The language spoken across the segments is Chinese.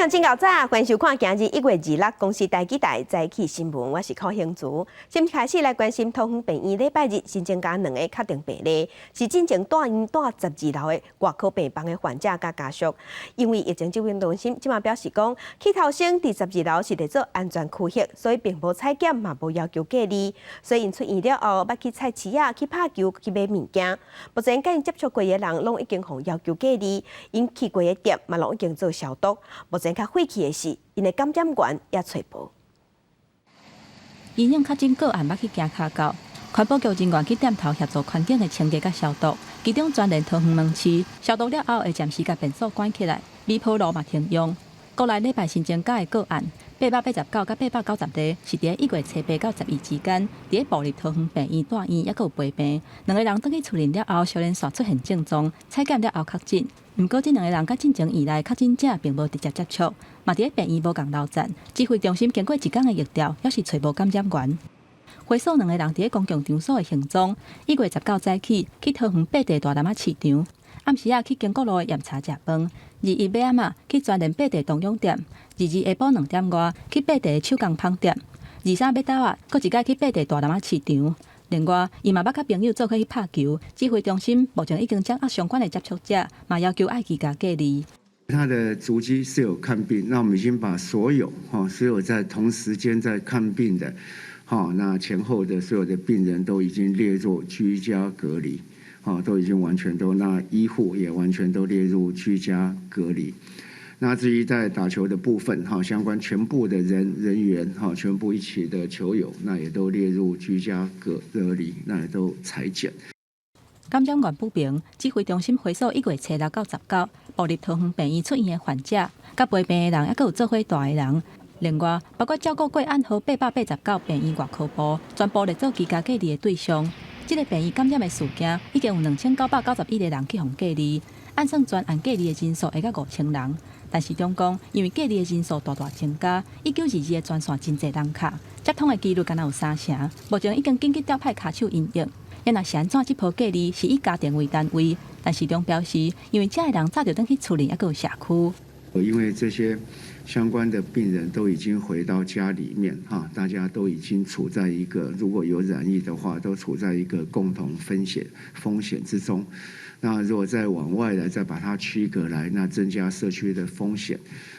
向真较早，关注看今日1月26公司台记台早起新闻，我是柯兴竹。先开始来关心桃园病院礼拜日新增加2个确定病例，是进前住院住12楼的外科病房的患者甲家属。因为疫情指挥中心即马表示讲，起头先第12楼是伫做安全区域，所以并无采检，嘛无要求隔离。所以因出院了后，捌去菜市仔、去拍球、去买物件。目前甲因接触过的人，拢已经互要求隔离，因去过的店嘛，拢已经做消毒。目前较晦气的是，因的感染源也找无。医院确诊个案捌去行骹到，环保局人员去店头协助环境的清洁甲消毒，其中专连桃园门市消毒了后，会暂时甲便所关起来，米铺路嘛停用。国内礼拜新增加的个案889到890例，是伫1月7到12之间，伫步入桃园病院住院，也有陪病。2个人转去处理了后，小连续出现症状，采检了后确诊。不过，这2个人甲进前以来确诊者并无直接接触，嘛伫病院无共流产。指挥中心经过1天的疫调，也是找无感染源。回溯2个人伫公共场所的行踪，1月19早起去桃园八地大南市场，暗时去经国路的盐茶食饭；21尾仔去专连八地东涌店；22下晡2点外去八地手工芳店；23尾倒搁一摆去八地大南市场。另外，伊嘛捌甲朋友做伙去拍球。指挥中心目前已经掌握相关的接触者，嘛要求爱居家隔离。他的足迹是有看病，那我们已经把所有在同时间在看病的，那前后的所有的病人都已经列入居家隔离，都已经完全都，那医护也完全都列入居家隔离。那至于在打球的部分，相关全部的人员，全部一起的球友，那也都列入居家隔离，那也都采检。感染源不明，指挥中心回溯1月7到19，步入桃园病院出院的患者，甲陪病的人，也有做伙大的人。另外，包括照顾过暗号889病院外科部，全部列做居家隔离的对象。这个病院感染的事件，已经有2991个人去互隔离，按算全案隔离的人数会到5000人。但是中共因为隔离的人数大大增加，1922的专线真侪人卡，接通的几率敢若有3成。目前已经紧急调派卡手应用。因若是安怎，这波隔离是以家庭为单位，但市长表示，因为这的人早就等去处理，也有社区。因为这些相关的病人都已经回到家里面，大家都已经处在一个如果有染疫的话，都处在一个共同风险之中。那如果再往外来，再把它区隔来，那增加社区的风险。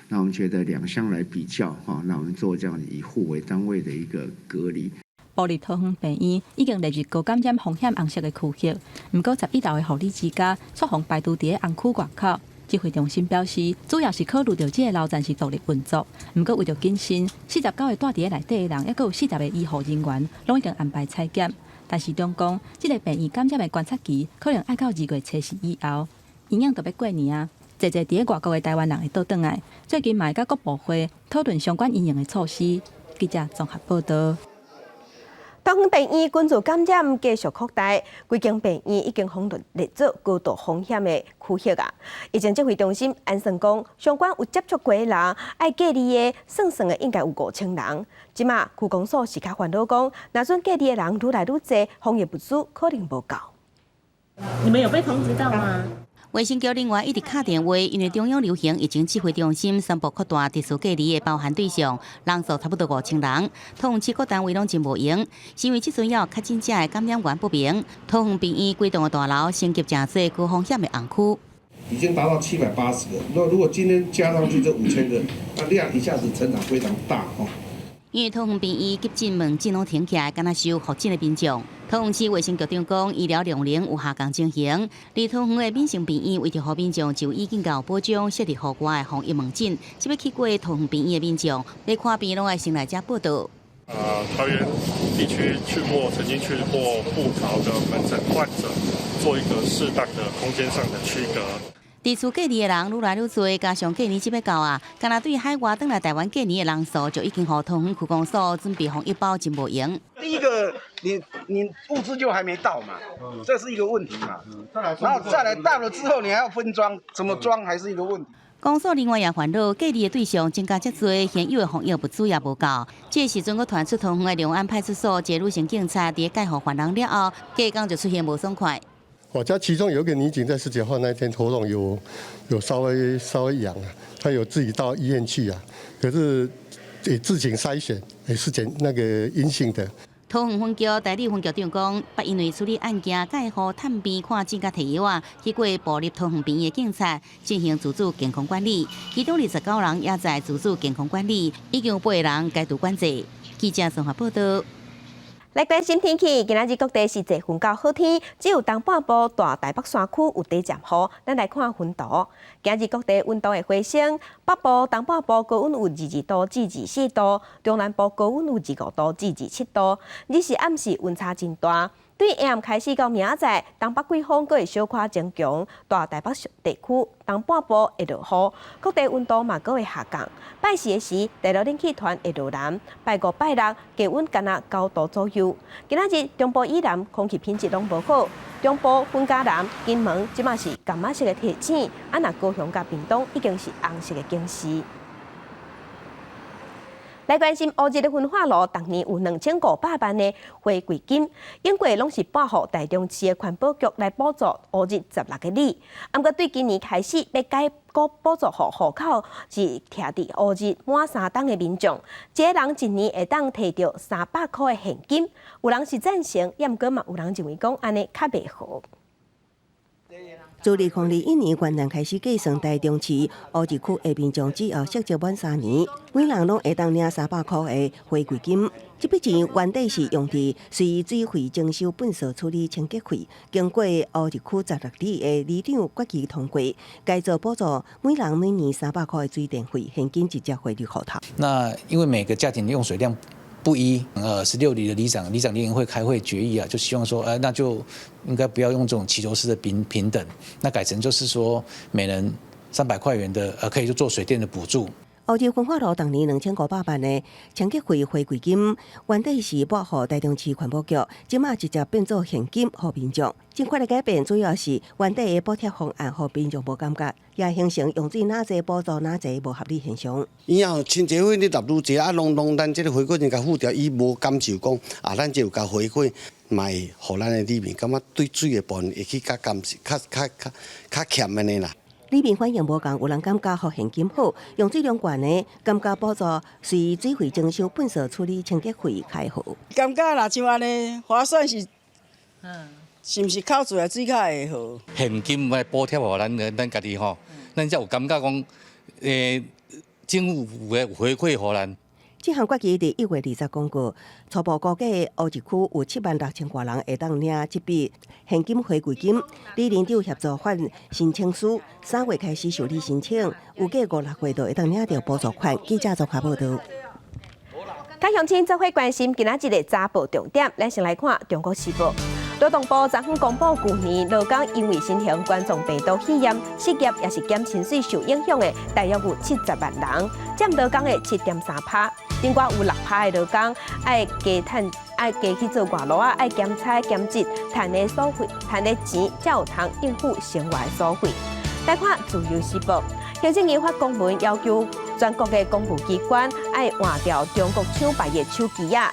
那我们觉得2项来比较，那我们做这样以户为单位的一个隔离。步入桃园病院已经列入高感染风险红色的区域，不过11楼的护理之家出防排除伫红区外口。指挥中心表示，主要是考虑到这个楼层是独立运作，不过为了谨慎，49个住伫内底的人，也有40个医护人员，拢已经安排采检。但是中共这个病院感染的观察期可能要到2月7日以后，营养特别过年啊，侪伫外国的台湾人会倒转来。最近嘛会甲各部会讨论相关营养的措施。记者综合报道。桃园病院群组感染继续扩大，规间病院已经封列做高度风险的区域啊。疫情指挥中心安算讲，相关有接触过的人，爱隔离的算的应该有5000人。即马区公所是较烦恼讲，若准隔离的人愈来愈多，防疫物资可能无够。你们有被通知到吗？卫生局另外一直打电话，因为中央流行疫情指挥中心宣布扩大特殊隔离的包含对象，人数差不多5000人。桃园市各单位拢真无用，是因为这阵要确诊者的感染源不明。桃园病院规栋的大楼升级真多高风险的红区，已经达到780个。那如果今天加上去这5000个，那量一下子成长非常大哦。因为桃园病院急诊门诊拢停起来，敢若收复诊的民众。桃园市卫生局长讲，医疗量能有下降情形。而桃园的民生病院为着互民众就医更有保障，设立户外的防疫门诊。即要去过桃园病院的民众，来看病拢爱先来遮报道。桃园地区曾经去过布桃的门诊患者，做一个适当的空间上的区隔。地处隔离的人愈来愈多，加上隔离即要到啊，敢若对海外转来台湾隔离的人数，就已经互桃园区公所准备防疫包真无用。第一个，你物资就还没到嘛，这是一个问题嘛。然后再来到了之后，你还要分装，怎么装还是一个问题。公所另外也烦恼，隔离的对象增加遮多，现有的防疫物资也无够。这时阵，佫传出桃园的龙安派出所介入性警察伫介护犯人了后，隔工就出现无爽快。我家其中有一个女警在19号那天喉咙有稍微痒啊，她有自己到医院去啊，可是也自行筛选也是那个阴性的。桃园分局代理分局长讲，捌因为处理案件，介乎探病、看诊甲提药啊，去过步入桃园病院的警察进行自主健康管理，其中29人也在自主健康管理，已经有8人解除管制。记者综合报道。来关心天气，今仔日各地是侪云到好天，只有东半部大台北山区有短暂雨。咱来看温度，今日各地温度会回升，北部、东半部高温有22度至24度，中南部高温有25度至27度。日是暗时温差真大。对下暗开始到明仔载，东北季风阁会小可增强，大台北地区东半部会落雨，各地温度嘛阁会下降。拜四的时，第六冷气团会落南，拜五、拜六低温干那9度左右。今仔日中部以南空气品质拢无好，中部、分嘉南、金门即马是柑仔色的提醒，啊那高雄甲屏东已经是红色的警示。来关心乌日的焚化炉，逐年有2500万的花贵金，因过拢是拨予台中市的环保局来补助乌日16个里。不过对今年开始要改补助予户口是徛伫乌日满3档的民众，一个人一年会当摕到300块的现金。有人是赞成，也毋过嘛有人认为讲安尼较袂好。自2021年元旦开始计算，台中市乌日区的民众只要实习满3年，每人拢会当领300块的花贵金。这笔钱原底是用伫随水费征收粪扫处理清洁费，经过乌日区16里的里长决议通过，改做补助每人每年300块的水电费，现金直接汇入户头。那因为每个家庭的用水量不一，16里的里长联谊会开会决议啊，就希望说，那就应该不要用这种祈求式的平等，那改成就是说每人300块元的可以就做水电的补助。乌日焚化炉当年2500万的清洁费花贵金，原底是拨予台中市环保局，即马直接变做现金予民众。尽快的改变主要是原底的补贴方案，予民众无感觉，也形成用水哪济补助哪济无合理现象。以后清洁费你纳入济拢咱这个回馈人甲付掉，伊无感受讲咱就有甲回馈，嘛会互咱的里面感觉对水的部分会去较欠安尼啦。里面反应无共，有人感觉互现金好，用水量悬的，感觉补助随水费征收粪扫处理清洁费较好。感觉若像安尼划算是，是毋是靠自来水较会好？现金来补贴互咱家己吼，咱才有感觉讲，政府有回馈互咱。这项决议伫1月20公告，初步估计乌日区有76000多人会当领这笔现金花贵金。李林长协助发申请书，3月开始受理申请，有计5、6月就会当领到补助款。记者综合报道。加乡亲做伙关心今仔日的早报重点，咱先来看中国时报。劳动部昨天公布，去年劳工因为新型冠状病毒肺炎失业，也是减薪水受影响的，大约有70万人，占劳工的7.3%。另外有6%的劳工爱加去做外劳啊，爱兼差兼职，赚的所费、赚的钱才有通应付生活的所费。来看自由时报，行政院发公文要求全国的公务机关爱换掉中国厂牌的手机啊。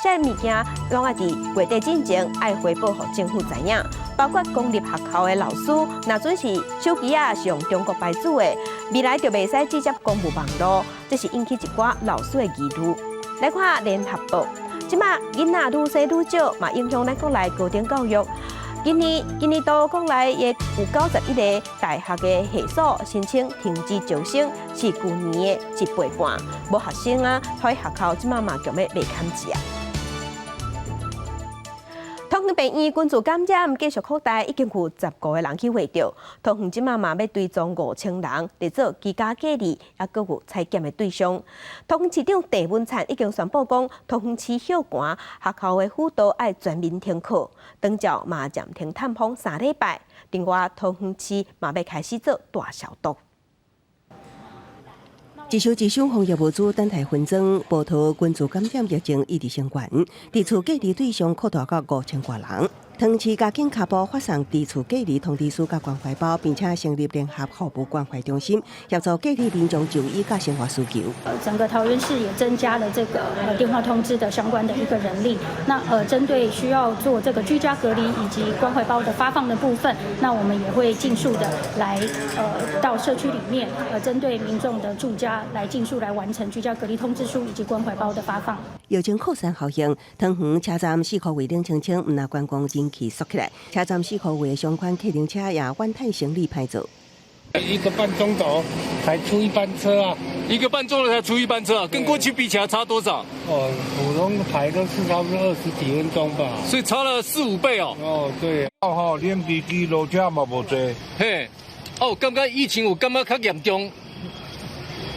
这物件拢爱伫月底之前爱回报给政府知影，包括公立学校的老师，若准是手机啊是用中国牌子的，未来就袂使直接公务网络，这是引起一寡老师的疑虑。来看联合报，即马囡仔愈生愈少，嘛影响咱国内高等教育。今年度国内也有91个大学的系所申请停止招生，是去年的1倍半。无学生啊，在学校即马嘛强要被砍价。桃园病院群聚感染继续扩大，已经有15个人去化着。桃园即马嘛要追踪5000人来做居家隔离，也搁有采检的对象。桃园市长郑文灿已经宣布讲，桃园市休寒，学校的辅导爱全面停课，长照嘛暂停探访3礼拜。另外，桃园市嘛要开始做大消毒。一手防疫物资等待分装，波涛群聚感染疫情一直升悬，伫厝隔离对象扩大到5000多人。汤市加紧脚步发送地处隔离通知书甲关怀包，并且成立联合服务关怀中心，协助隔离民众就医甲生活需求。整个桃园市也增加了这个电话通知的相关的一个人力。那针对需要做这个居家隔离以及关怀包的发放的部分，那我们也会尽速的来到社区里面，针对民众的住家来尽速来完成居家隔离通知书以及关怀包的发放。疫情扩散效应，汤圆车站4块位冷清清，唔那观光人气缩起来。车站4块位的相关客运车也怨叹行李排走。1个半钟头才出一班车啊！1个半钟头才出一班车啊，跟过去比起来差多少？普通排都是差不多20几分钟吧，所以差了4、5倍哦。对，连飞机落车嘛无多。嘿，感觉疫情有感觉较严重。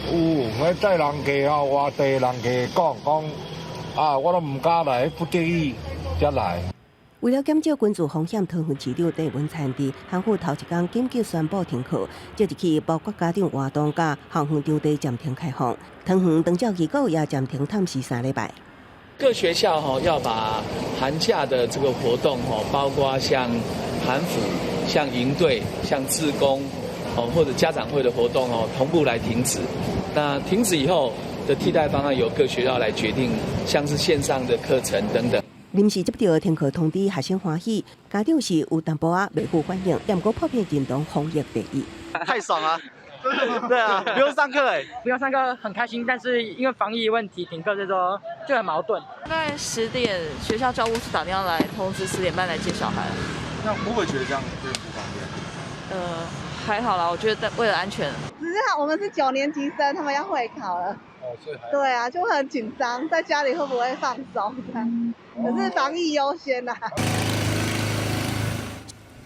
我载人客外地人客讲，我都唔敢来，不得已才来。为了减少群聚风险，汤圆市场地文产地韩府头一天紧急宣布停课，即日起包括家长活动甲航园场地暂停开放。汤圆长照机构也暂停探视3礼拜。各学校要把寒假的这个活动包括像韩辅、像营队、像志工或者家长会的活动同步来停止。那停止以后的替代方案由各学校来决定，像是线上的课程等等。临时接到停课通知，学生欢喜，家长是有淡薄未负反应，但过普遍认同防疫第一。太爽了！对啊，不用上课不用上课很开心，但是因为防疫问题停课，这周就很矛盾。大概10点，学校教务处打电话来通知10点半来接小孩。那会不会觉得这样有点不方便？还好啦，我觉得为了安全。只是我们是9年级生，他们要会考了。所以对啊，就很紧张，在家里会不会放松？可是防疫优先啦。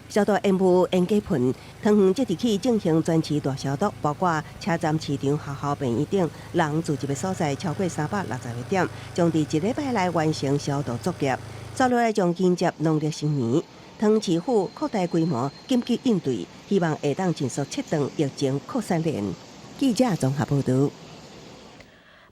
消毒烟雾烟机盆，汤圆即日起进行全市大消毒，包括车站、市场、学校、病院等人聚集的所在超过360个点，将伫1礼拜内完成消毒作业。接落来将迎接农历新年，汤市府扩大规模紧急应对，希望会当尽速切断疫情扩散链。记者综合报道。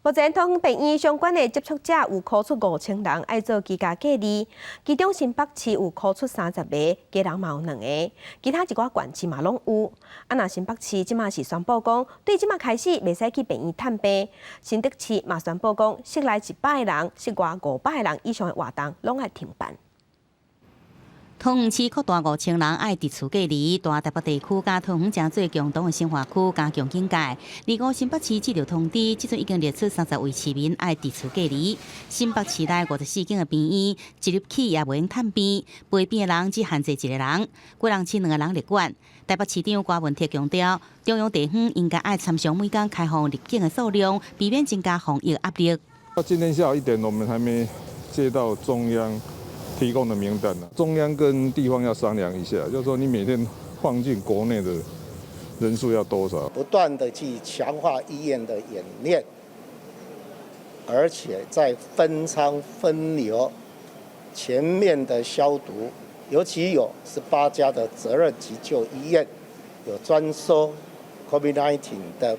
目前汤圆病院相关的接触者有考出5000人，爱做居家隔离。其中新北市有考出30个，家人嘛有2个，其他一寡县市嘛拢有。那新北市即马是宣布讲，对即马开始袂使去病院探病。新竹市嘛宣布讲，室内100个人，室外500个人以上的活动拢爱停办。桃园市扩大5000人爱伫厝隔离，大台北地区甲桃园城最强东的生活区加强警戒。25新北市接到通知，即阵已经列出30位市民爱伫厝隔离。新北市内54间的病院，即日起也袂用探病，陪病的人只限制1个人，几人饲2个人入院。台北市长郭文铁强调，中央地方应该爱参详每天开放入境的数量，避免增加防疫压力。到今天下午1点，我们还没接到中央提供的名单呢，中央跟地方要商量一下，就是说你每天放进国内的人数要多少？不断的去强化医院的演练，而且在分仓分流、全面的消毒，尤其有18家的责任急救医院，有专收 COVID-19 的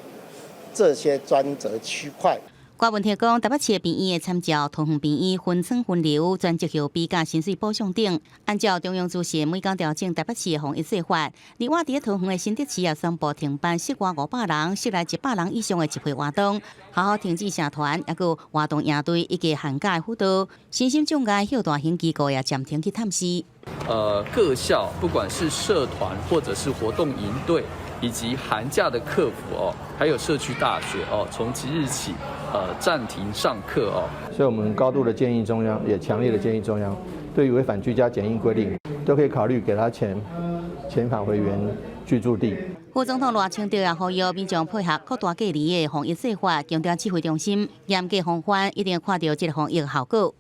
这些专责区块。郭文铁讲，台北市的病院会参照桃园病院分层分流、专职药比甲薪水保障等，按照中央指示，每天调整台北市的防疫做法。另外，伫桃园的新竹市也宣布停办室外500人、室内100人以上的集会活动，好好停止社团，也有活动营队以及寒假的辅导。新兴障碍hiệu大型机构也暂停去探视。各校不管是社团或者是活动营队，以及寒假的客服还有社区大学从即日起暂停上课所以我们高度的建议中央，也强烈的建议中央，对于违反居家检疫规定，都可以考虑给他遣返回原居住地。副总统赖清德也呼吁民众配合扩大隔离的防疫做法，强调指挥中心严格防范，一定要看到这个防疫的效果。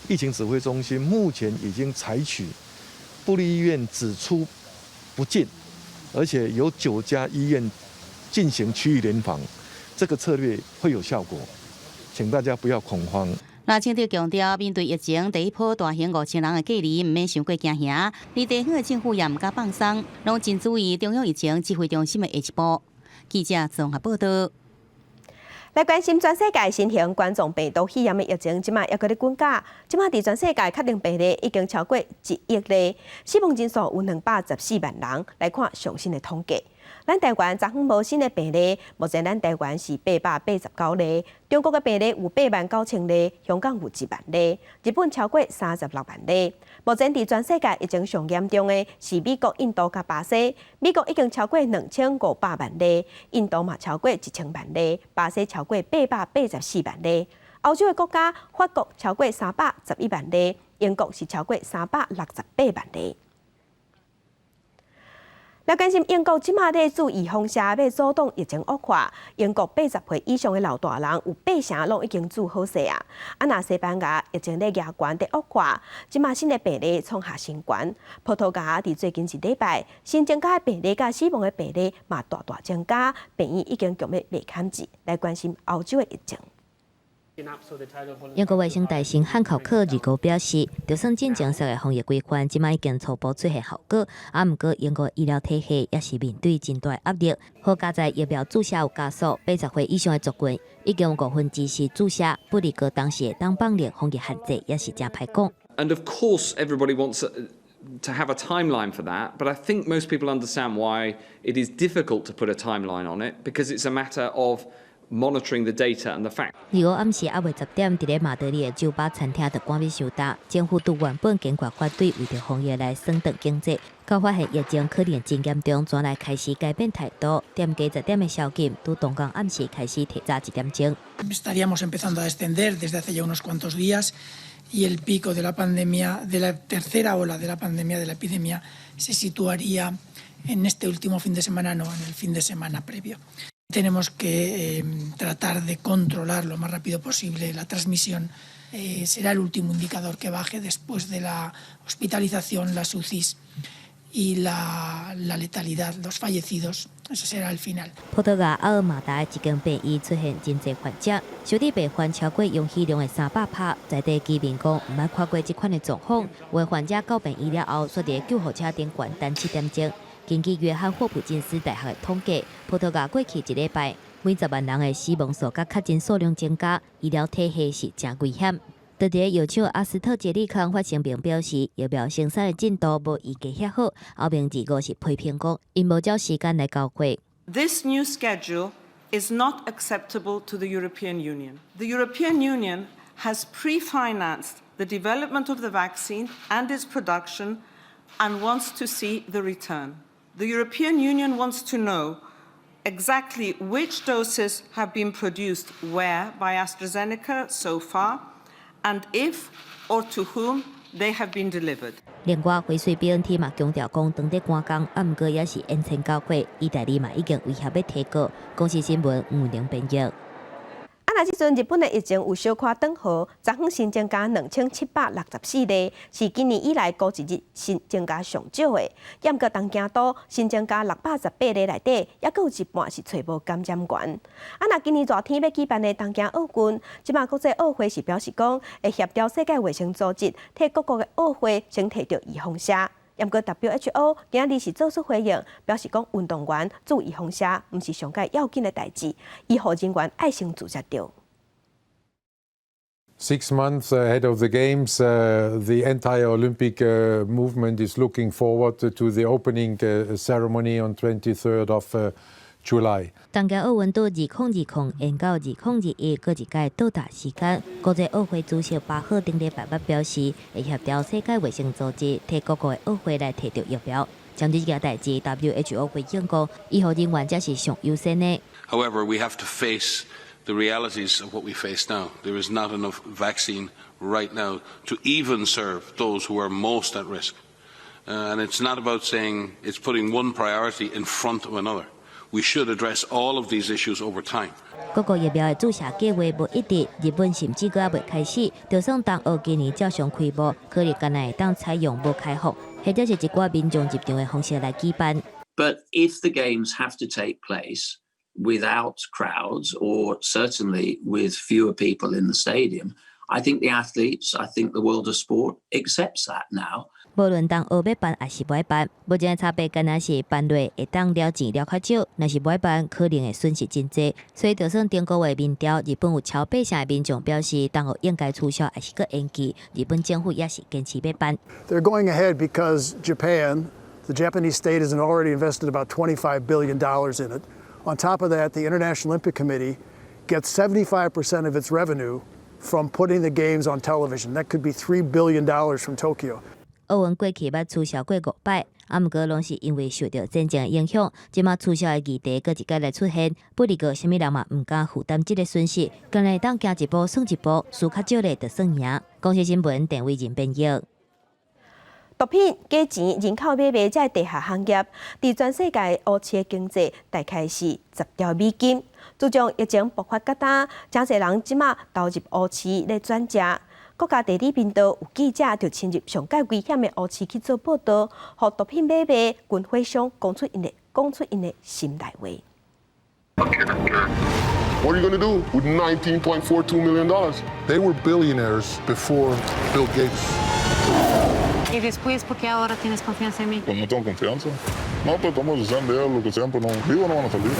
疫情指挥中心目前已经采取部立医院只出不进，而且有9家医院进行区域联防，这个策略会有效果，请大家不要恐慌。赖清德强调，面对疫情第一波大型5000人的隔离，唔免伤过惊吓。而地方的政府也唔敢放松，拢真注意中央疫情指挥中心的下一步。记者综合报道。来关心全世界新型冠状病毒肺炎的疫情，即马抑搁咧滚价。即马伫全世界确定病例已经超过1亿例，死亡人数有214万人。来看上新的统计。咱台湾昨昏无新的病例，目前咱台湾是889例，中国的病例有89000例，香港有1万例，日本超过36万例。目前伫全世界疫情上严重的是美国、印度甲巴西。美国已经超过2500万例，印度嘛超过1000万例，巴西超过884万例。欧洲的国家，法国超过311万例，英国是超过368万例。来关心英国即马咧注预防下要阻挡疫情恶化。英国80岁以上的老大人有8成拢已经注好势啊！若西班牙疫情咧牙关伫恶化，即马新的病例创下新高。葡萄牙伫最近1礼拜新增加的病例甲死亡的病例嘛大大增加，病院已经强要未堪治。来关心欧洲的疫情。英国卫生大臣汉考克预告表示，就算正常式的防疫规范，即摆已经初步出现效果，毋过英国医疗体系也是面对真大压力。好加在疫苗注射有加速，80岁以上的族群已经有5%支持注射，不离个当时当放力防疫限制也是真歹讲。And of course, everybody wants to have a timeline for that, but I think most people understand why it is difficult to put a timeline on it because it's a matter of monitoring the data and the fact. 2暗时晚10点，伫咧马德里的酒吧餐厅就关闭收搭。政府对原本监管法队为着防疫来省顿经济，到发现疫情可能真严重，转来开始改变态度。店家10点的宵禁，拄同港暗时开始提早1点钟。Estaríamos empezando a descender desde hace ya unos cuantos días y el pico de la pandemia, de la tercera ola de la pandemia, de la epidemia, se situaría en este último fin de semana, no en el fin de semana previo. Tenemos que tratar de controlar lo más rápido posible la transmisión. Será el último indicador que baje después de la hospitalización, las UCIs y la letalidad, los fallecidos. Ese será el final. 葡萄牙阿尔马达一间病院出现真侪患者，小弟病患超过容许量的300%，在地居民讲唔捌看过这款的状况。有患者到病院了后，坐伫救护车顶悬等7点钟。根据约翰霍普金斯大学的统计，葡萄牙过去1礼拜每10万人的死亡数甲确诊数量增加，医疗体系是真危险。特别药厂阿斯特捷利康发声明表示，疫苗生产的进度无预计遐好，后面2个是批评讲，因无照时间来交货。This new schedule is not acceptable to the European Union. The European Union has pre-financed the development of the vaccine and its production and wants to see the return. The European Union wants to know exactly which doses have been produced where by AstraZeneca so far, and if or to whom they have been delivered. 另外，辉瑞 BNT 嘛强调讲，当地赶工，毋过也是延前交货，意大利嘛已经威胁要提告。公司新闻5零编译。即阵日本的疫情有小可转好，昨昏新增加2764例，是今年以来过一日新增加上少的。严格东京都新增加618例内底，也有一半是找无感染源。若今年热天要举办的东京奥运，即马国际奥会是表示讲，会协调世界卫生组织，替各国的奥会先摕到预防针。不过 WHO 今日是做出回应，表示讲运动员注预防针毋是上界要紧的代志，医护人员爱先自责着。6 months ahead of the Games, the entire Olympic movement is looking forward to the opening ceremony on 23rd of July. 东京奥运到2020延到2021，各一届到达时间。国际奥会主席巴赫顶礼拜八表示，会协调世界卫生组织，替各国的奥会来摕到疫苗。针对这件代志 ，WHO 回应讲，医护人员才是上优先的。However, we have to face the realities of what we face now. There is not enough vaccine right now to even serve those who are most at risk. And it's not about saying it's putting one priority in front of another. We should address all of these issues over time. 各国疫苗的注射计划无一致，日本甚至还未开始。就算东奥今年照常开幕，可能敢会当采用无开放，或者是一寡民众集中的方式来举办。But if the games have to take place without crowds, or certainly with fewer people in the stadium, I think the athletes, I think the world of sport accepts that now. 无论当学要办还是不爱办，目前的差别敢若是办落会当了钱了较少，若是不爱办，可能会损失真济。所以，就算中国的民调，日本有超8成的民众表示，当学应该取消还是搁延期，日本政府也是坚持要办。They're going ahead because Japan, the Japanese state, has already invested about $25 billion in it. On top of that, the International Olympic Committee gets 75% of its revenue from putting the games on television. That could be $3 billion from Tokyo. 奥运过去捌取消过5摆，毋过拢是因为受到战争的影响，即马取消的议题搁一届来出现，不离个虾米人嘛毋敢负担即个损失，干来当行一步算一步，输较少的就算赢。公司新闻电伟人编译。毒品、假钱、人口买卖这地下行业，伫全世界乌市的经济大概是10兆美金。自从疫情爆发到呾，真侪人即马投入乌市来转食。国家地理频道有记者就深入上界危险的乌市去做报道，互毒品买卖军火商讲出因的心内话。What are you going to do with $19.42 million? They were billionaires before Bill Gates. ¿Y después por qué ahora tienes confianza en mí? Pues no tengo confianza. No, pero estamos diciendo ya lo que sea, pero no, vivo no van a salir.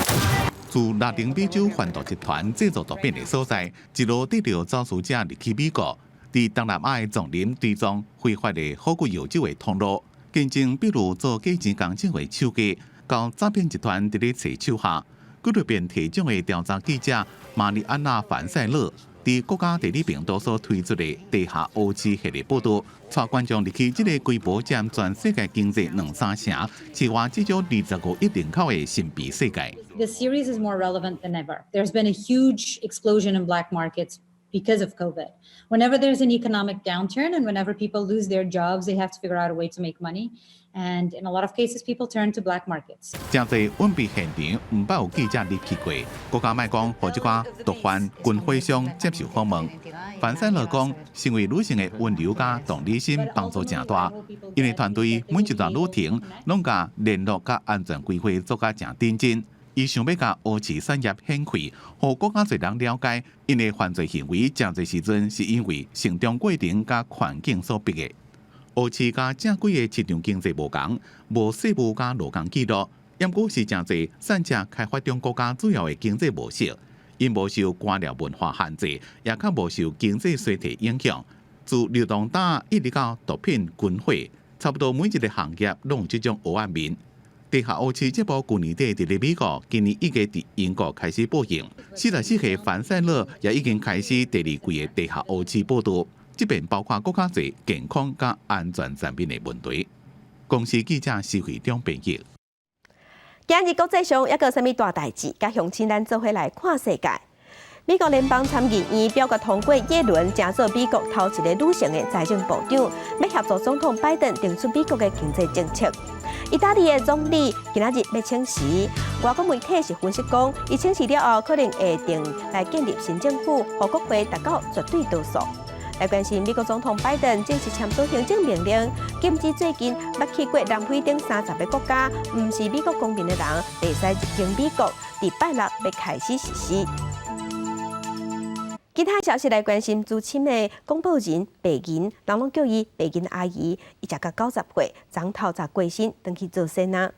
自拉丁美洲贩毒集团制造毒品的所在，一路得到肇事者入去美国。伫东南亚的丛林追踪非法的好贵药酒的通路，竞争比如做假钱工作的手机，到诈骗集团伫咧找手下。纪录片提供的调查记者玛丽安娜·凡塞勒伫国家地理频道所推出的地下乌市系列报道，带观众入去这个规模占全世界经济2-3成，是话至少25亿人口的神秘世界。The series is more relevant than ever. There's been a huge explosion in black markets because of COVID. Whenever there's an economic downturn and whenever people lose their jobs, they have to figure out a way to make money. And in a lot of cases, people turn to black markets. 真侪稳备现场，唔捌有记者入去过。国家卖讲，互即寡毒贩、军火商接受访问。范塞勒讲，身为女性的温柔加同理心帮助真大，因为团队每一段旅程拢甲联络甲安全规划做甲真认真。伊想要甲乌市产业显开，互更加侪人了解，因为犯罪行为真侪时阵是因为成长过程甲环境所逼的。乌市甲正规的市场经济无同，无税务甲劳工记录，抑过是真侪产者开发中国家主要的经济模式，因无受官僚文化限制，也较无受经济衰退影响。自流动大一直到毒品、军火，差不多每一个行业拢有这种黑暗面。地下乌市这部去年底伫咧美国，今年已经伫英国开始播映。44岁范塞勒也已经开始第2季的地下乌市报道，这边包括更加侪健康甲安全产品的问题。公司记者施惠中编译。今日国际上还有啥物大代志？甲乡亲咱做伙来看世界。美国联邦参议院表决通过耶伦成做美国头一个女性的财政部长，要协助总统拜登定出美国的经济政策。意大利的总理今仔日要请辞，外国媒体是分析讲，伊请辞了后可能会定来建立新政府，互国会达到绝对多数。来关心美国总统拜登正式签署行政命令，禁止最近捌去过南非等30个国家，唔是美国公民的人，袂使入境美国。伫拜六要开始实施。其他消息来关心，资深的广播人白银，人拢叫伊白银阿姨，伊才甲90岁，昨头才过身，回去做先啊。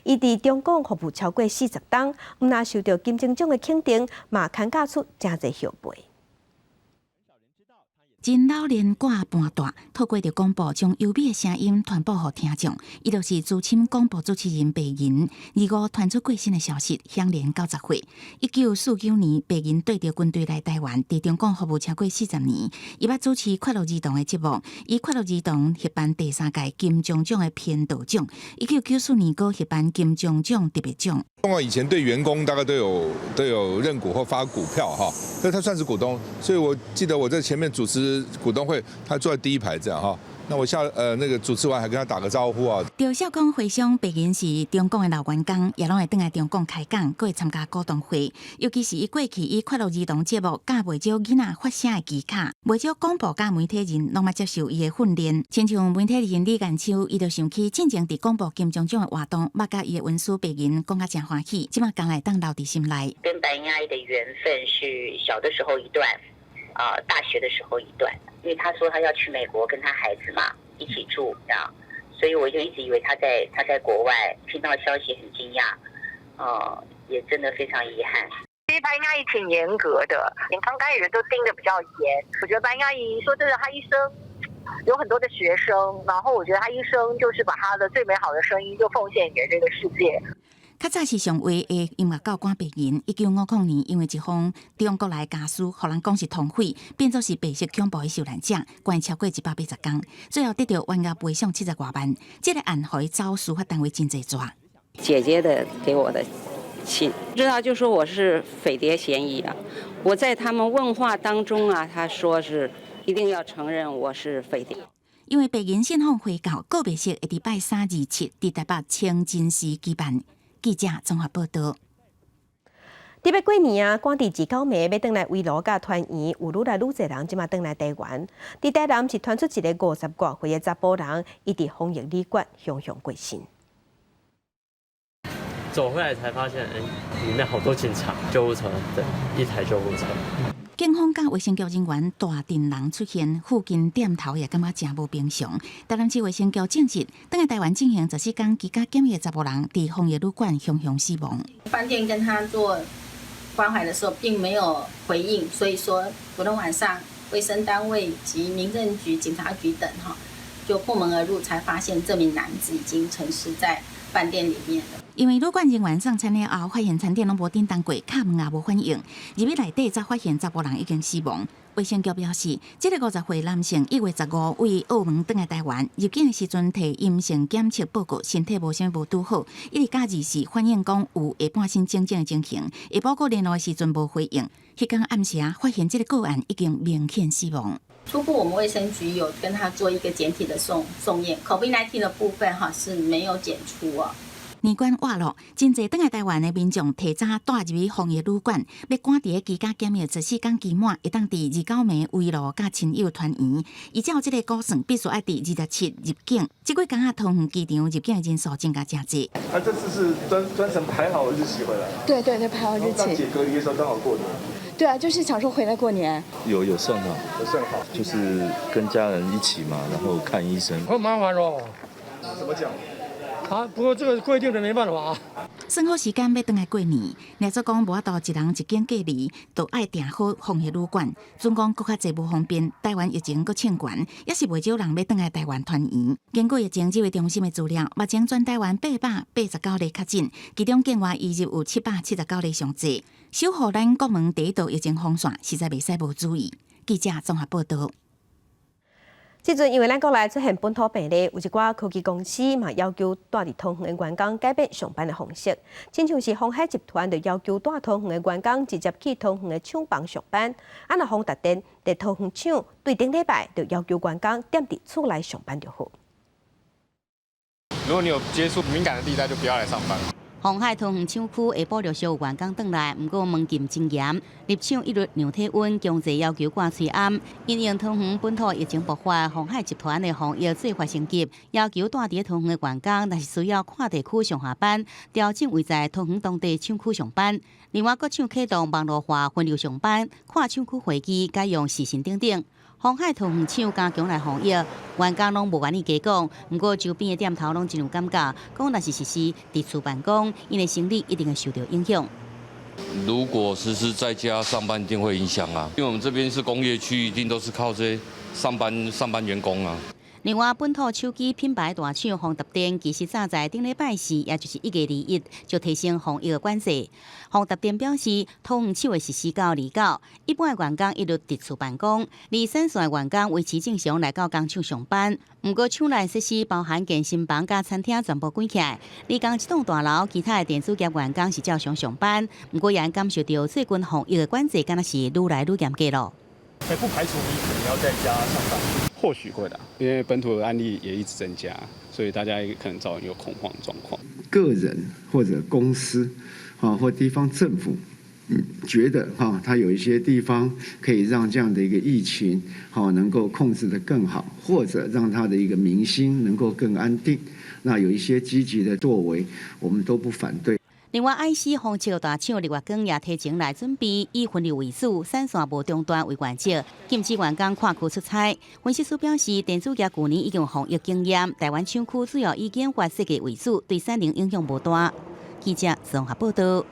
伊伫中共服务超过40冬，毋但受到金正奖的肯定，嘛牵嫁出真侪后辈。真老练挂半大，透过着广播将优美的声音传播给听众。伊就是资深广播主持人白银。25传出过身的消息，享年90岁。1949年，白银对着军队来台湾，伫中共服务超过40年。伊捌主持《快乐儿童》的节目，以《快乐儿童》获颁第3届金钟奖的编导奖。1994年，阁获颁金钟奖特别奖。中共以前对员工大概都有认股或发股票哈，所以他算是股东。所以我记得我在前面主持股东会，他坐在第1排这样哈。那我那个主持完还跟他打个招呼啊。赵少康回想白银是中共的老员工，也拢会倒来中共开讲，阁会参加股东会。尤其是伊过去以快乐儿童节目教袂少囡仔发声的技巧，袂少广播甲媒体人拢嘛接受伊的训练。亲像媒体人李干秋，伊就想起进前伫广播金钟奖的活动，捌甲伊的文书白银讲甲真欢喜，即马讲来当留伫心内。跟白银阿姨的缘分是小的时候一段。大学的时候一段，因为他说他要去美国跟他孩子嘛一起住这样，所以我就一直以为他在国外，听到消息很惊讶，也真的非常遗憾。其实班阿姨挺严格的，刚开始都盯得比较严。我觉得班阿姨说真的，她一生有很多的学生，然后我觉得她一生就是把她的最美好的声音就奉献给这个世界。较早是上位的音乐教官白银，1950年因为一封中国来家书，互人讲是通匪，变作是白色恐怖的受难者，关超过180天，最后得到冤家赔偿70多万。这个案可以遭司法单位真济抓。姐姐的给我的信，知道就说我是匪谍嫌疑啊。我在他们问话当中啊，他说是一定要承认我是匪谍。因为白银信访回教，告别式会伫拜3、2、7伫台北清真寺举办。记者综合报道。伫要过年啊，赶伫19暝要转来围炉甲团圆，有愈来愈侪人即马转来台湾。伫台南是传出一个50多岁的查甫人，伊伫防疫旅馆雄雄过身。走回来才发现，里面好多警察、救护车，对，一台救护车。警方甲卫生局人员大阵人出现，附近点头也感觉真无平常。台南市卫生局证实，等来台湾进行14天居家检疫的查甫人，伫防疫旅馆雄雄死亡。饭店跟他做关怀的时候，并没有回应，所以说昨天晚上卫生单位及民政局、警察局等就破门而入，才发现这名男子已经沉尸在饭店里面了。因为旅馆人员送餐了后，发现餐点拢无叮当过，敲门也无反应，入去内底才发现查甫人已经死亡。卫生局表示，这个50岁男性1月15日为澳门转来台湾，入境的时阵摕阴性检测报告，身体无啥无拄好，一直甲24反映讲有下半身症状的情形，下报告联络的时阵无回应。迄天暗时发现这个个案已经明显死亡。初步我们卫生局有跟他做一个检体的送验 ，COVID-19 的部分是没有检出哦。年关活络，真侪转来台湾的民众提早带入去防疫旅馆，要赶伫居家检疫14天期满，会当伫29暝围炉甲亲友团圆。依照这个估算，必须要伫27入境。这几天桃园机场入境的人数增加真济。这次是专程排好日期回来。对，排好日期。那解隔离的时候刚好过年。对啊，就是想说回来过年。有算好，就是跟家人一起嘛，然后看医生。好麻烦哦。怎么讲？不过这个规定的没办法啊。算好时间要转来过年，来做讲无法度一人一间隔离，都爱订好防疫旅馆。总讲搁较侪无方便，台湾疫情搁欠悬，也是袂少人要转来台湾团圆。经过疫情指挥中心的资料，目前全台湾889例确诊，其中境外移入有779例上济。守护咱国门第一道疫情防线，实在袂使无注意。记者综合报道。即阵因为咱国内出现本土病例，有一寡科技公司嘛要求带伫桃园的员工改变上班的方式，亲像是鸿海集团就要求带桃园的员工直接去桃园的厂房上班，若宏达电伫桃园厂对顶礼拜就要求员工踮伫厝内上班就好。如果你有接触敏感的地带，就不要来上班。鸿海桃园厂区下晡陆续有员工转来，不过门禁真严，入厂一律量体温，强制要求挂喙罨。因应桃园本土疫情爆发，鸿海集团的防疫做法升级，要求带伫桃园的员工，若是需要跨地区上下班，调整位在桃园当地厂区上班。另外，各厂启动网络化分流上班，跨厂区会议改用视讯等等。鸿海桃园厂加强来防疫，员工拢无愿意加讲，不过周边的店头拢真有感觉，讲若是实施伫厝办公，因的生理一定会受到影响。如果实施在家上班，一定会影响啊，因为我们这边是工业区，一定都是靠这些上班员工啊。另外，本土手机品牌大厂宏达电其实早在顶礼拜四，也就是1月21日就提升防疫的管制。宏达电表示，桃园厂会实施到29，一般的员工一律伫厝办公，而线上的员工维持正常来到工厂上班。不过，厂内设施包含健身房加餐厅全部关起来。离工一栋大楼，其他的电子业员工是照常上班。不过，也感受到最近防疫的管制，敢若是愈来愈严格咯。不排除你可能要在家上班。或许会的，因为本土的案例也一直增加，所以大家也可能造成有恐慌状况。个人或者公司或地方政府，觉得它有一些地方可以让这样的一个疫情能够控制得更好，或者让它的一个民心能够更安定，那有一些积极的作为，我们都不反对。另外，IC 红桥大厂立月光也提前来准备，以分流为主，产线无中断为原则，禁止员工跨区出差。分析师表示，电子业去年已经有防疫经验，台湾厂区主要以研发设计为主，对产能影响无大。记者综合报道。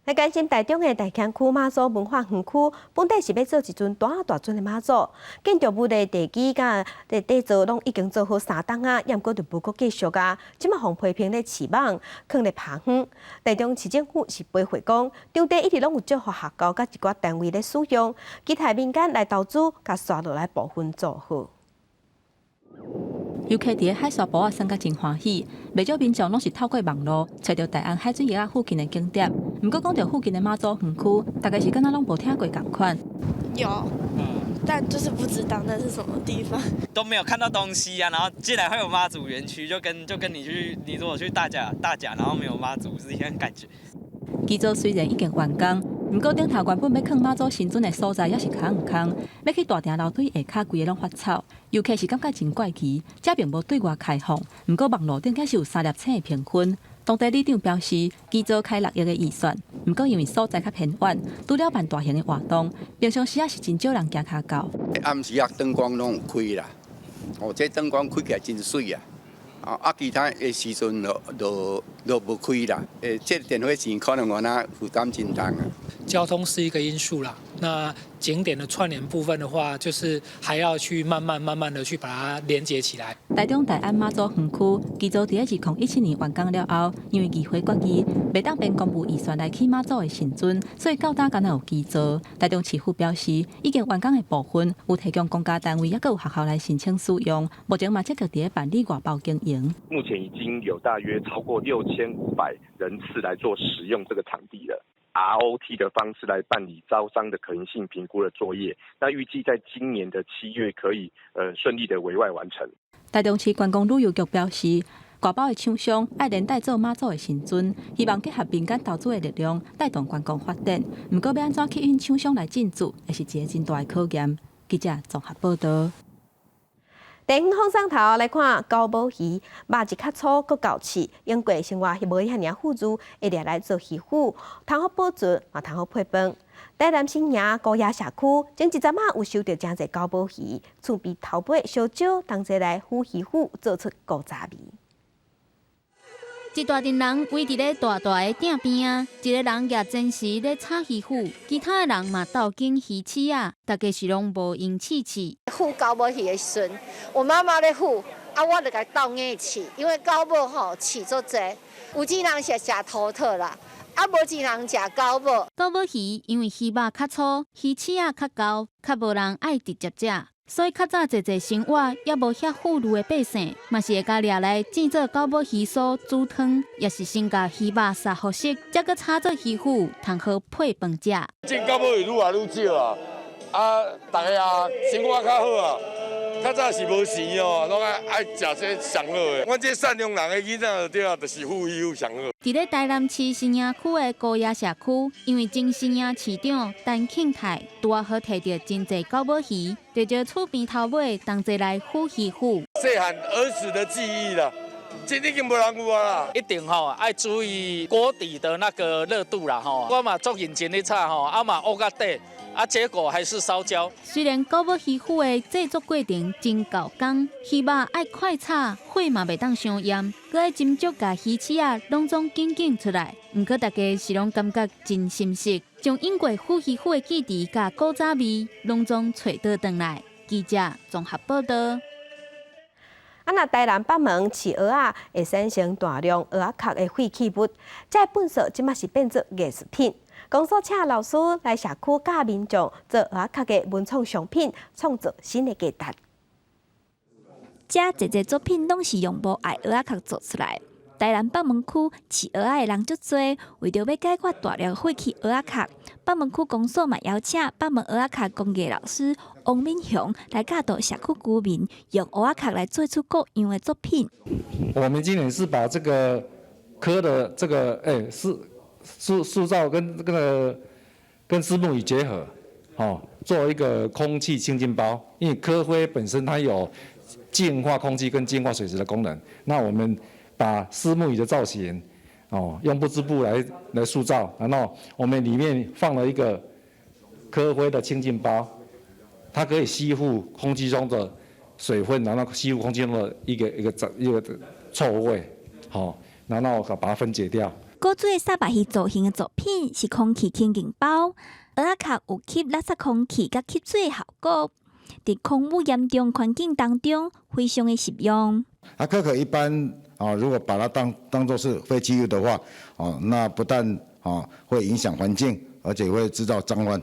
来关心台中的大坑区妈祖文化园区，本地是要做一尊大尊的妈祖，建筑物的地基甲地造拢已经做好3档啊，也毋过就不过继续啊。即马互批评咧市网，放咧拍远。台中市政府是回回讲，场地一直拢有借互学校甲一寡单位咧使用，期待民间来投资，甲刷落来部分做好。游客伫海沙堡啊，参加真欢喜，袂少民众拢是透过网络找到大安海水浴啊附近的景点。毋过讲到附近的妈祖园区，大概是敢若拢无听过共款。有，但就是不知道那是什么地方。都没有看到东西啊，然后竟然会有妈祖园区，就跟你如果去大甲，然后没有妈祖是一样感觉。基座虽然已经完工，毋过顶头原本要放妈祖神尊的所在，也是空毋空，要去大埕楼梯下骹规个拢发臭，尤其是感觉真怪奇，这并无对外开放。毋过网络顶竟是有3粒星的评分。当地里长表示，基座开6亿的预算，毋过因为所在较偏远，除了办大型的活动，平常时也是真少人行骹到。暗时啊，灯光拢有开啦，这灯光开起来真水啊！其他的时阵都无开啦。这电费钱可能我那负担真重啊。交通是一个因素啦，那景点的串联部分的话，就是还要去慢慢的去把它连接起来。台中大安妈祖园区，基座伫2017年完工了后，因为议会决议袂当变公布预算来起妈祖的神尊，所以到今敢若有基座。台中市府表示，已经完工的部分有提供公家单位，也有学校来申请使用。目前嘛，积极伫办理外包经营。目前已经有大约超过6500人次来做使用这个场地了。ROT 的方式来办理招商的可行性评估的作业，那预计在今年的7月可以顺利的委外完成。台中市观光旅游局表示，外包的厂商爱连带做妈祖的神尊，希望结合民间投资的力量，带动观光发展。不过要安怎吸引厂商来进驻，也是一个真大的考验。记者综合报道。第5放送头来看高宝鱼，肉质较粗，佮够刺，用过生活无遐尔富足，会掠来做鱼腐，通好保存，嘛通好配饭。台南新营高野社区前一阵仔有收到真侪高宝鱼，厝边头尾烧酒，同齐来腐鱼腐，做出古早味。一大群人围伫咧大大的鼎边啊，一个人也真实咧炒鱼腐，其他的人嘛斗紧鱼翅啊，大家是拢无用试试。腐高宝鱼的时阵，我妈妈咧腐，我就甲斗硬试，因为高宝吼刺足济，有钱人是食土特啦，无钱人食高宝。高宝鱼因为鱼肉较粗，鱼翅啊较厚，较无人爱直接食。所以较早侪生活也无遐富裕的百姓，嘛是会甲掠来煎做高宝鱼酥煮汤，也是先甲鱼肉杀好熟，再搁炒做鱼腐，通好配饭食。煎高宝鱼愈来愈少啊，大家啊生活较好啊。较早是无钱哦，拢爱食这上好的。阮这善良人的囡仔就对啊，就是富裕上好。伫咧台南市新营区的高野社区，因为前新营市长陈庆泰拄好摕到真侪高宝鱼，就叫厝边头尾同齐来腐鱼腐。细汉儿时的记忆啦，这已经无人有啊啦。一定爱注意锅底的那个热度啦我嘛做认真咧炒嘛乌甲底。结果还是烧焦。虽然高宝鱼腐的制作过程真够工，鱼肉爱快炒，火嘛袂当伤严，搁爱斟酌甲鱼翅啊拢总紧紧出来。毋过大家是拢感觉真心实，将用过腐鱼腐的记忆甲古早味拢总找倒转来。记者综合报道。若台南北门饲蚵仔会产生大量蚵仔壳的废弃物，这粪扫即马是变做艺术品。公所请老师来社区教民众做蚵仔壳的文创商品，创造新的价值。这侪作品拢是用无爱蚵仔壳做出来。台南北门区饲蚵仔的人足多，为着要解决大量废弃蚵仔壳，北门区公所嘛邀请北门蚵仔壳工艺老师王敏雄来教导社区居民用蚵仔壳来做出各样的作品。我们今年是把这个壳的这个塑造跟丝木鱼结合，做一个空气清净包。因为壳灰本身它有净化空气跟净化水质的功能，那我们把丝木鱼的造型，用不织布来塑造，然后我们里面放了一个科辉的清净包，它可以吸附空气中的水分，然后吸附空气中的一个臭味，然后把它分解掉。古最沙白鱼造型的作品是空气清净包，蚵仔壳有吸垃圾空气甲吸水的效果，在空污严重环境当中非常的实用。可可一般如果把它当作是废弃物的话，那不但会影响环境，而且会制造脏乱。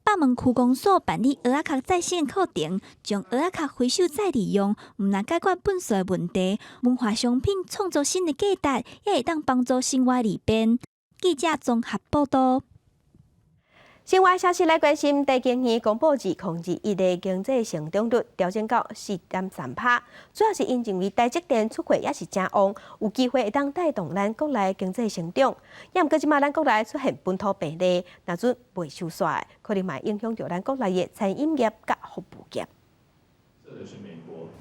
北门区公所办理蚵仔壳再生课程，将蚵仔壳回收再利用，唔但解决粪扫问题，文化商品创造新的价值，也会当帮助生活利便。记者综合报道。新华消息来关心，在今年公布2021的经济成长率调整到4.3%，主要是因为台积电出货也是正旺，有机会会当带动咱国内经济成长。也毋过即马咱国内出现本土病例，若准未收煞，可能嘛影响到咱国内的餐饮业甲服务业。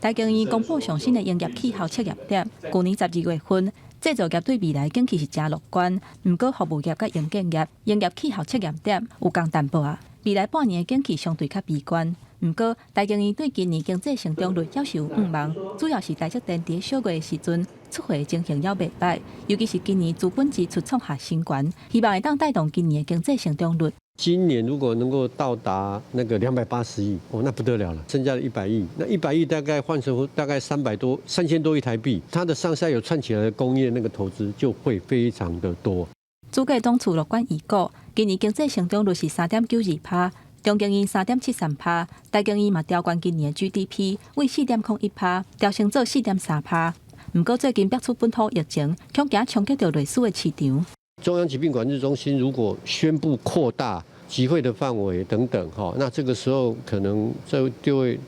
台经院公布上新的营业气候测验点，去年12月份。制造业对未来景气是真乐观，不过服务业甲营建业营业气候测验点有共淡薄啊。未来半年的景气相对较悲观，不过台经院对今年经济成长率还是有望望，主要是台积电伫小月的时阵出货情形还袂歹，尤其是今年资本支出创下新高，希望会当带动今年的经济成长率。今年如果能够到达那个280亿，那不得了了，增加了100亿，那100亿大概换成大概3000多亿台币，它的上下游串起来的工业那个投资就会非常的多。主计总处乐观预估，今年经济成长率是3.92%，中经院3.73%，台经院嘛调悬今年的 GDP 为4.01%，调升做4.3%。不过最近爆出本土疫情，恐惊冲击到类似的市场。中央疾病管制中心如果宣布扩大集会的范围等等，那这个时候可能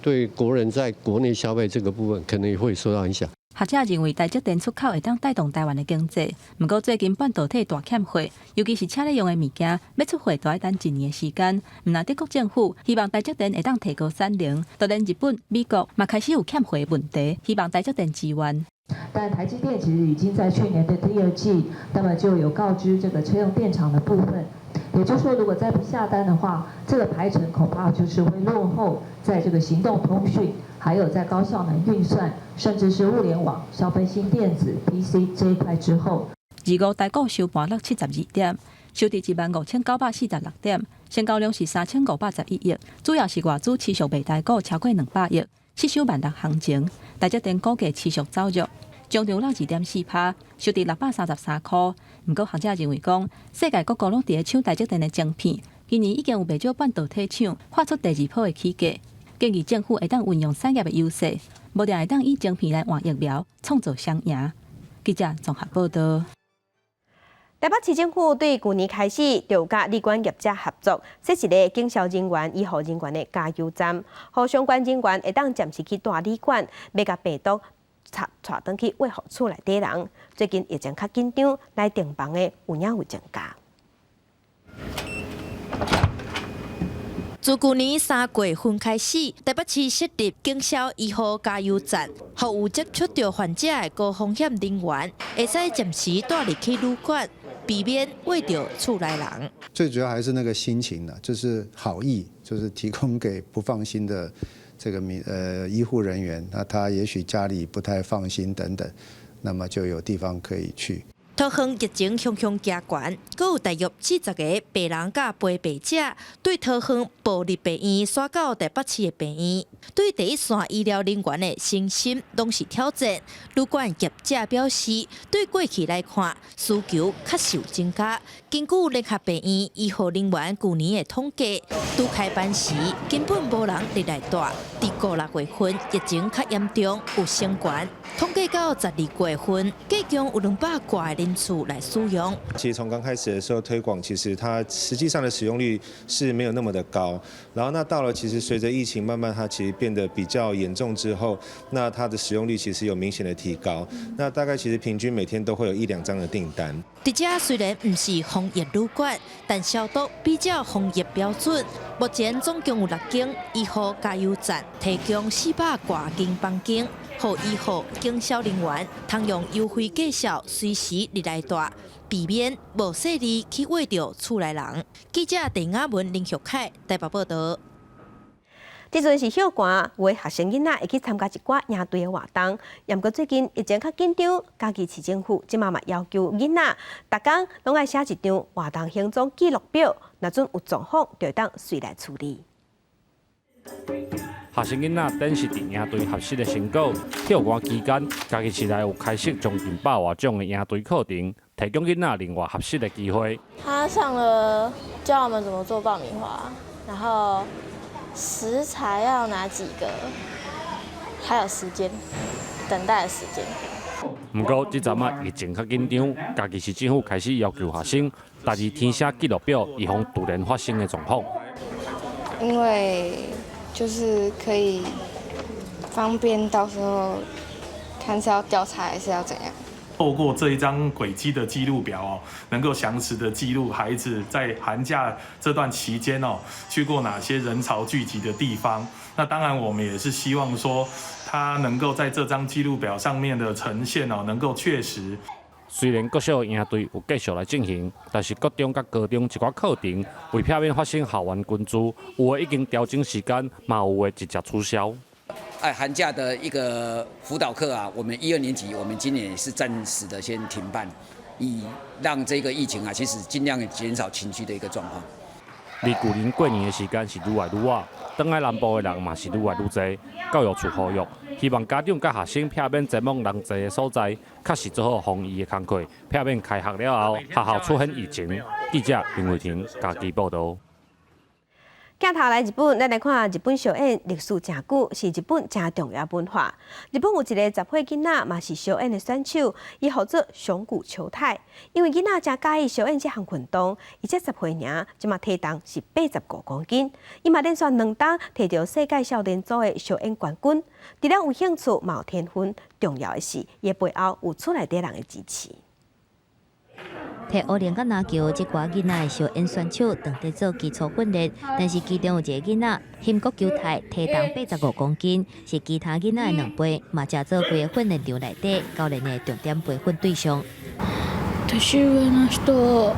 对国人在国内消费这个部分可能也会受到影响。学者认为台积电出口会当带动台湾的经济，不过最近半导体大欠货，尤其是车咧用的物件，要出货都要等1年的时间。唔但德国政府希望台积电会当提高产能，当然日本、美国嘛开始有欠货的问题，希望台积电支援。但台积电其实已经在去年的第二季，那么就有告知这个车用电厂的部分，也就是说，如果再不下单的话，这个排程恐怕就是会落后在这个行动通讯，还有在高效能运算，甚至是物联网、消费性电子、PC 这一块之后。25台股收盘落72点，收伫15946点，成交量是3511亿，主要是外资持续卖台股超过200亿。失守万六行情，台积电股价持续走弱，上涨了2.4%，收伫633块。不过学者认为讲，世界各国拢伫抢台积电的晶片，今年已经有不少半导体厂发出第2波的起价，建议政府会当运用产业的优势，无定会当以晶片来换疫苗，创造双赢。记者综合报道。台北市政府对去年开始就甲旅馆业者合作，设一个警消人员、医护人员的加油站，互相关人员会当暂时去大旅馆，要甲病毒带转去卫护处内底人。最近疫情较紧张，来订房的有影有增加。自去年3月份开始，台北市设立警消医护加油站，服有接触到患者的高风险人员，会使暂时带入去旅馆，避免喂到厝内人。最主要还是那个心情呢，就是好意，就是提供给不放心的这个医护人员，那他也许家里不太放心等等，那么就有地方可以去。桃园疫情向加悬，阁有大约40个病人甲陪病者对桃园部立病院刷到台北市的病院，对第一线医疗人员的信心拢是挑战。旅馆业者表示，对过去来看，需求确实有增加。根据联合病院医护人员去年的统计，拄开班时根本无人入来住，伫5、6月份疫情较严重，有升悬。统计到12月份，计共有200多个人次来使用。其实从刚开始的时候推广，其实它实际上的使用率是没有那么的高。然后那到了其实随着疫情慢慢它其实变得比较严重之后，那它的使用率其实有明显的提高。那大概其实平均每天都会有1、2张的订单。这家虽然不是防疫旅馆，但消毒比较防疫标准，目前总共有6间医护加油站，提供400多间房间，予医护经销人员通用优惠介绍随时入来带，避免无细利去挖着厝内人。记者陈雅文、林旭凯台北报道。这阵是休寒，有的学生囡仔会去参加一寡营队的活动。不过最近疫情较紧张，家己市政府即嘛要求囡仔，逐工拢爱写一张活动行踪记录表，若准有状况，就当随来处理。学生囡仔等是伫营队学习的成果，休寒期间，家己市内有开设将近100多种的营队课程，提供囡仔另外学习的机会。他上了教我们怎么做爆米花，然后食材要哪几个，还有时间，等待的时间。不过这阵啊疫情较紧张，家己市政府开始要求学生，家己填写记录表，以防突然发生的状况。因为就是可以方便到时候看是要调查还是要怎样。透过这一张轨迹的记录表哦，能够详实的记录孩子在寒假这段期间哦，去过哪些人潮聚集的地方。那当然，我们也是希望说，他能够在这张记录表上面的呈现哦，能够确实。虽然各校营队有继续来进行，但是国中甲高中一寡课程为避免发生校园群聚，有的已经调整时间，嘛有的直接取消。寒假的一个辅导课啊，我们1、2年级，我们今年也是暂时的先停办，以让这个疫情啊，其实尽量减少群聚的一个状况。离旧年过年的时间是愈来愈晚，转来南部的人嘛是愈来愈多。教育处呼吁，希望家长甲学生避免前往人侪的所在，确实做好防疫的工作，避免开学了后学校出现疫情。记者林伟霆家己报道。镜头来日本，咱来看日本小燕历史真久，是日本真重要文化。日本有一个10岁囡仔，嘛是小燕的选手，伊号做熊谷秋太。因为囡仔真介意小燕这项运动，伊才10岁尔，即嘛体重是85公斤。伊嘛连续2档摕到世界少年组的小燕冠军。除了有兴趣、嘛有天分，重要的是伊背后有厝内底人的支持。摕奥林甲篮球即寡囡仔的小燕选手，当地做基础训练，但是其中有一个囡仔，兴国球太体重85公斤，是其他囡仔的2倍，嘛加做规个训练场内底教练的重点培训对象。年上の人を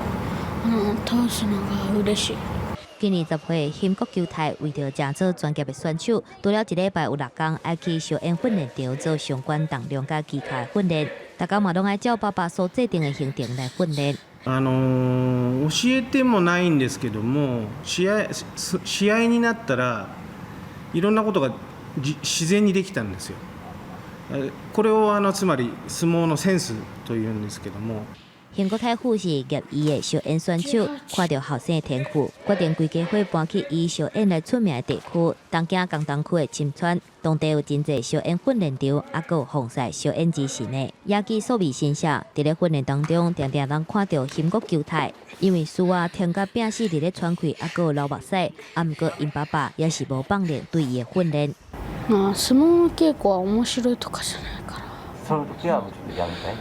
倒すのが嬉しい。今年10岁，兴国球太为着成做专业的选手，除了1礼拜有6天爱去小燕训练场做相关重量甲技巧训練。大家嘛拢爱照爸爸所制定的行程来訓練。教えてもないんですけども、試合になったらいろんなことが自然にできたんですよ。これをつまり相撲のセンスというんですけども。兴国太夫是业余的小燕选手，看到后生的天赋，决定规家伙搬去以小燕来出名的地区，东京江东区的深川，当地有真侪小燕训练场，还有防晒小燕之神的，野鸡素味新社。伫咧训练当中，常常能看到兴国球太，因为输啊听甲摒死伫咧喘气，还有流目屎，啊毋过因爸爸也是无放弃对伊的训练。相撲稽古は面白いとかじゃないから。その時はやめたい。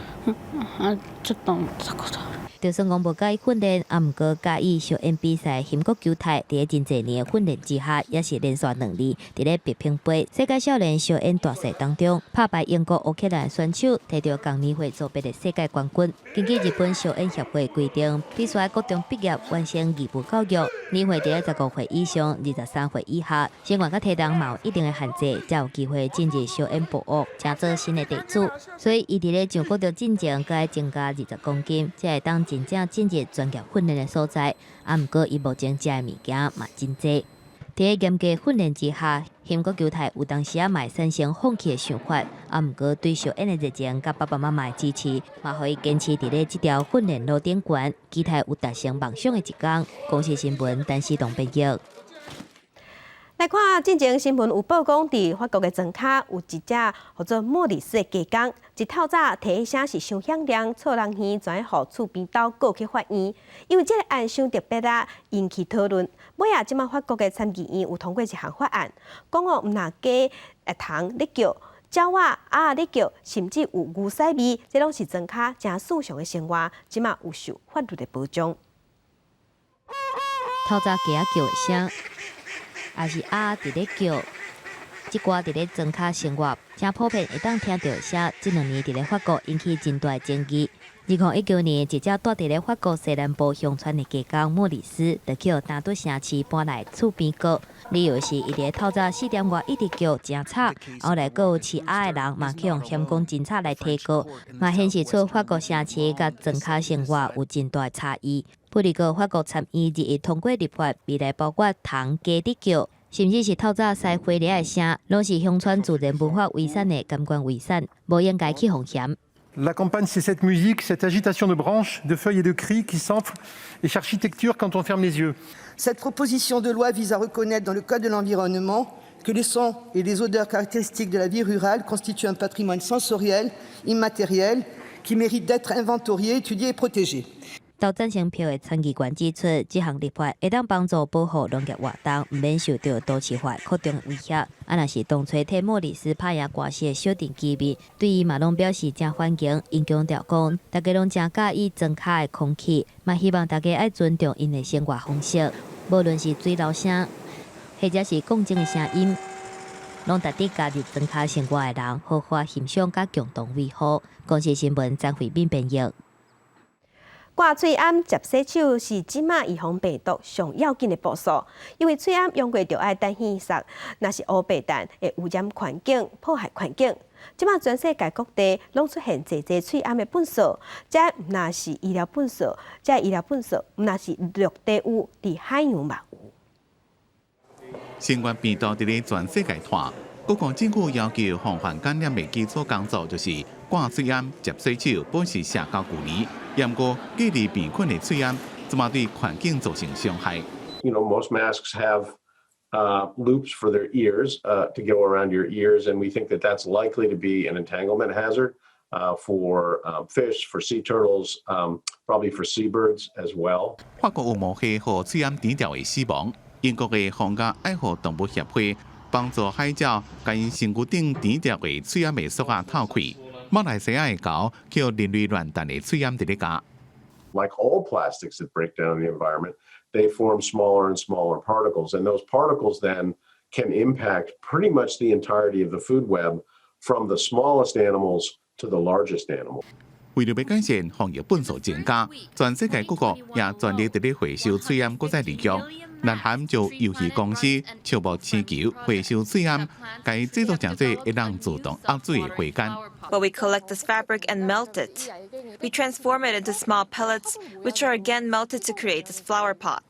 ちょっと思ったことある。就算讲无介意训练，啊毋过介意小燕比赛，兴国球太伫咧真侪年的训练之下，也是连续2年伫咧别拼杯世界少年小燕大赛当中，打败英国乌克兰选手，摕到同年会做别的世界冠军。根据日本小燕协会规定，必须高中毕业，完成义务教育，年岁伫咧15岁以上，23岁以下，身高甲体重嘛有一定的限制，才有机会进入小燕部屋，成做新的地主。所以伊伫咧上国着进前，该增加20公斤，才会当真正进入专业训练的所在。啊，毋过伊目前食的物件嘛真济。伫咧严格训练之下，兴国球太有当时啊嘛会产生放弃的想法。啊，毋过对小燕的热情甲爸爸妈妈的支持，嘛互伊坚持伫咧这条训练路顶悬，期待有达成梦想的一天。公视新闻陈思彤编译。来看，进前新闻有报讲，伫法国的庄卡有一只叫做莫里斯的鸡公，一透早提声是伤响亮，错人耳，全互厝边斗告去法院。因为这个案伤特别啊，引起讨论。尾啊，即马法国的参议院有通过一项法案，讲哦，毋若鸡会通咧叫。鸟啊咧叫，甚至有牛屎味，这拢是庄卡真正常的生活，即马有受法律的保障。透早鸡仔叫的声，也是鸭伫咧叫。即歌伫咧庄脚生活，正普遍会当听到写即2年伫咧法国引起真大争议。2019年，一只住伫咧法国西南部乡村的鸡公莫里斯，就叫丹都城市搬来厝边过，理由是伊咧透早4点外一直叫真吵，后来佫有饲鸭的人嘛去用嫌讲真吵来提告，嘛显示出法国城市甲庄脚生活有真大差异。不离个法国参议日通过立法，未来包括糖鸡的叫。甚至是透早驶回来的声，拢是乡村自然文化遗产的感官遗产，无应该去风险。La campagne, c'est cette musique, cette agitation de branches, de feuilles et de cris qui s'enfrent, et cette architecture quand on ferme les yeux. Cette proposition de loi vise à reconnaître dans le Code de l'environnement que les sons et les odeurs caractéristiques de la vie rurale constituent un patrimoine sensoriel, immatériel, qui mérite d'être inventorié, étudié et protégé. 投赞成票的参议员指出，这项立法会当帮助保护农业活动，唔免受到都市化扩张威胁。若是当初替莫里斯拍赢官司的小店机密，对伊嘛拢表示正欢迎。因强调讲，大家拢正介意庄脚的空气，嘛希望大家爱尊重因的生活方式，无论是水流声，或者是讲争的声音，拢值得加入庄脚生活的人好好欣赏甲共同维护。公视新闻张慧敏编译。挂喙暗、接洗手是即马预防病毒上要紧的步数，因为喙暗用过就爱等稀释，若是乌白蛋会污染环境、破坏环境。即马全世界各地拢出现侪喙暗的粪扫，这毋那是医疗粪扫，这医疗粪扫毋那是陆地有，伫海洋嘛有。新冠病毒伫咧全世界传，各国政府要求防范感染的基础工作就是挂喙暗、接洗手、保持社交距离。不过，隔离病菌的喙暗，即马对环境造成伤害。You know, most masks have loops for their ears to go around your ears, and we think that that's likely to be an entanglement hazard for fish, for sea turtles, probably for seabirds as well. 法国有模黑和喙暗低调的死亡。英国的皇家爱护动物协会帮助海鸟将因身躯顶低调的喙暗的束啊透开。马来西亚的狗叫人类乱弹的喙暗伫咧加。Like all plastics that break down in the environment, they form smaller and smaller particles, and those particles then can impact pretty much the entirety of the food web, from the smallest animals to the largest animal. 为了要改善防疫本数增加，全世界各国也全力伫咧回收喙暗，搁再利用。南韩就游戏公司悄无请求回收喙暗，该制作成做会当自动压水的回甘。But we collect this fabric and melt it. We transform it into small pellets, which are again melted to create this flower pot.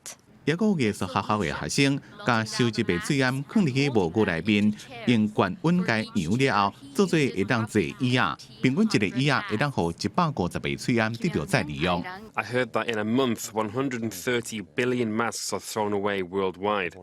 也有艺术学校的学生，将收集的喙暗放入去模具内面，用高温加养了后，做做会当做椅仔。平均一个椅仔会当互150个喙暗得到再利用。I heard that in a month, 130 billion masks are thrown away worldwide.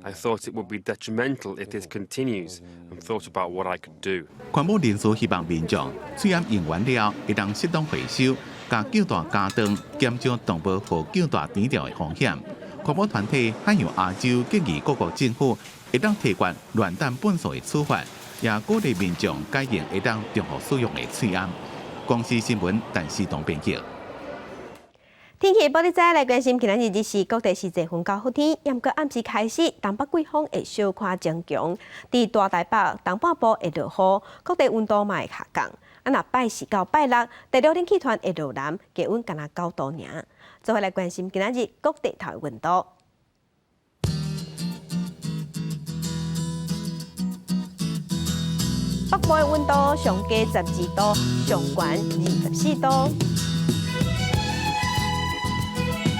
I thought it would be detrimental if this continues, and thought about what I could do. 环保人士希望民众喙暗用完了会当适当回收，将较大家当，减少动物和较大低调的风险。环保团体海洋亚洲建议各国政府会当提高乱弹粪扫的处罚，也鼓励民众改用会当重复使用的喙暗。公视新闻陈思东编辑。天气报你知来关心，今仔日日是各地是侪风高好天，不过暗时开始东北季风会小可增强，伫大台北东半部会落雨，各地温度嘛会下降。若拜四到拜六，第六天气团会落南，气温敢若9度尔。做伙来关心今仔日各地头的温度。北部的温度上低12度，上悬24度；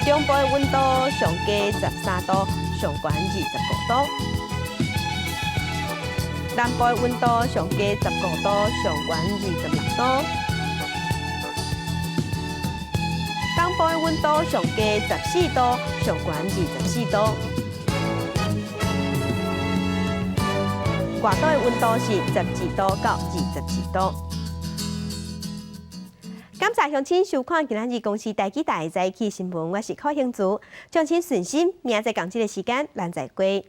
中部的温度上低13度，上悬25度；南部的温度上低15度，上悬26度；东部的温度上低14度，上悬24度。外岛的温度是12度到24度。感谢乡亲收看今仔日公视台记台早起新闻，我是柯兴竹，乡亲顺心，明仔载同一个时间咱再会。